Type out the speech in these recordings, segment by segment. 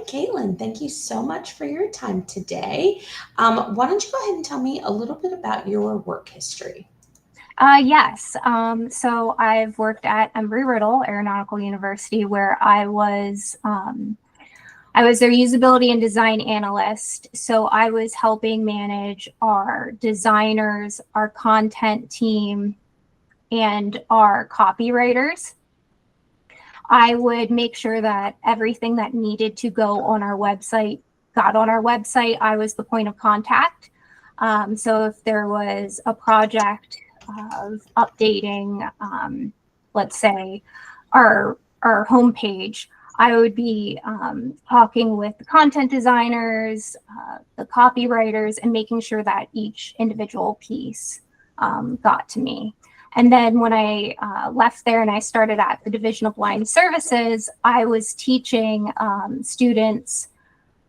Kaitlin, thank you so much for your time today. Why don't you go ahead and tell me a little bit about your work history? Yes. So I've worked at Embry-Riddle Aeronautical University, where I was their usability and design analyst. So I was helping manage our designers, our content team, and our copywriters. I would make sure that everything that needed to go on our website got on our website. I was the point of contact. So if there was a project of updating, let's say, our homepage, I would be talking with the content designers, the copywriters, and making sure that each individual piece got to me. And then when I left there and I started at the Division of Blind Services, I was teaching students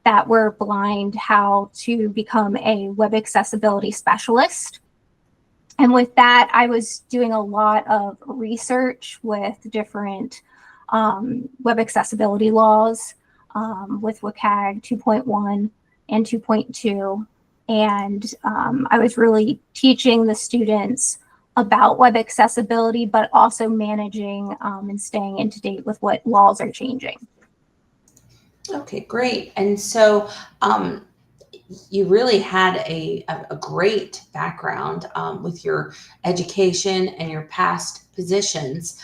that were blind how to become a web accessibility specialist. And with that, I was doing a lot of research with different web accessibility laws with WCAG 2.1 and 2.2. And I was really teaching the students about web accessibility, but also managing and staying into date with what laws are changing. Okay, great. And so you really had a great background with your education and your past positions.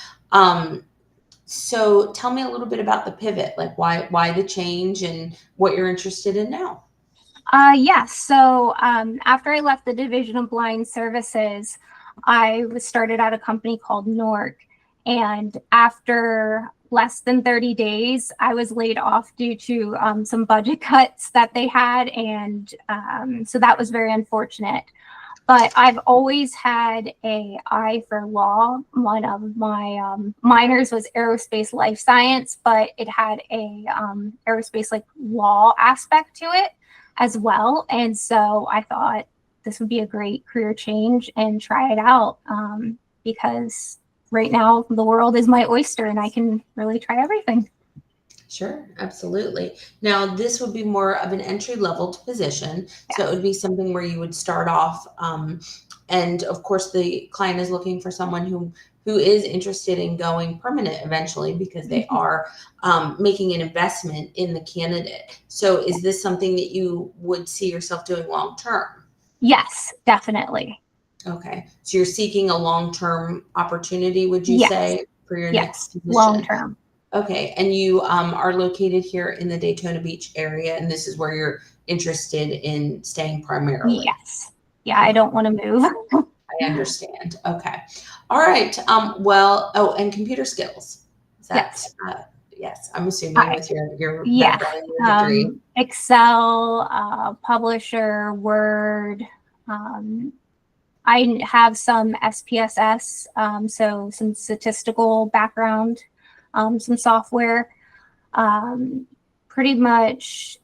So tell me a little bit about the pivot, like why the change and what you're interested in now. Yes. So after I left the Division of Blind Services, I was started at a company called Nork. And after less than 30 days, I was laid off due to some budget cuts that they had. And so that was very unfortunate. But I've always had an eye for law. One of my minors was aerospace life science, but it had a aerospace like law aspect to it as well. And so I thought this would be a great career change and try it out because right now the world is my oyster and I can really try everything. Sure, absolutely. Now, this would be more of an entry level position. So it Yes. would be something where you would start off, and of course, the client is looking for someone who is interested in going permanent eventually because they are making an investment in the candidate. So, is this something that you would see yourself doing long term? Yes, definitely. Okay, so you're seeking a long term opportunity, would you Yes. say, for your Yes. next Long position? term. Okay, and you are located here in the Daytona Beach area, and this is where you're interested in staying primarily. Yes. Yeah, I don't want to move. I understand. Okay. All right. Well, oh, and computer skills. Is that, Yes. yes, I'm assuming I, with your yeah. background and your degree. Excel, Publisher, Word. Um, I have some SPSS, so some statistical background, some software, um, pretty much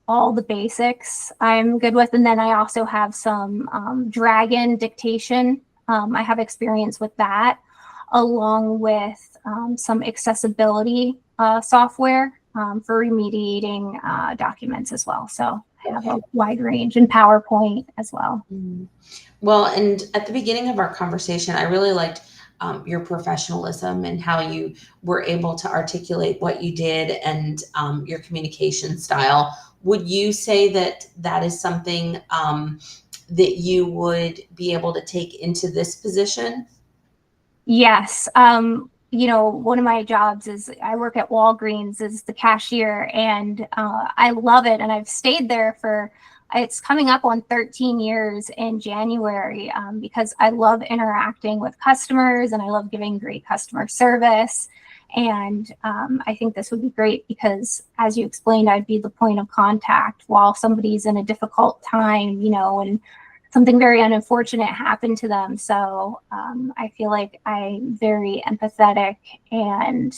all the basics I'm good with. And then I also have some Dragon dictation. I have experience with that, along with some accessibility software for remediating documents as well. So I have a Okay. wide range in PowerPoint as well. Mhm. Well, and at the beginning of our conversation, I really liked your professionalism and how you were able to articulate what you did and your communication style. Would you say that that is something that you would be able to take into this position? Yes. One of my jobs is I work at Walgreens as the cashier, and I love it. And I've stayed there for, it's coming up on 13 years in January because I love interacting with customers and I love giving great customer service. And I think this would be great because, as you explained, I'd be the point of contact while somebody's in a difficult time, and something very unfortunate happened to them. So I feel like I'm very empathetic and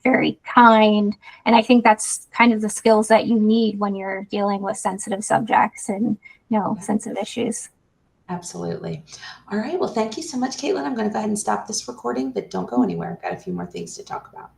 very kind. And I think that's kind of the skills that you need when you're dealing with sensitive subjects and, sensitive issues. Absolutely. All right. Well, thank you so much, Caitlin. I'm going to go ahead and stop this recording, but don't go anywhere. I've got a few more things to talk about.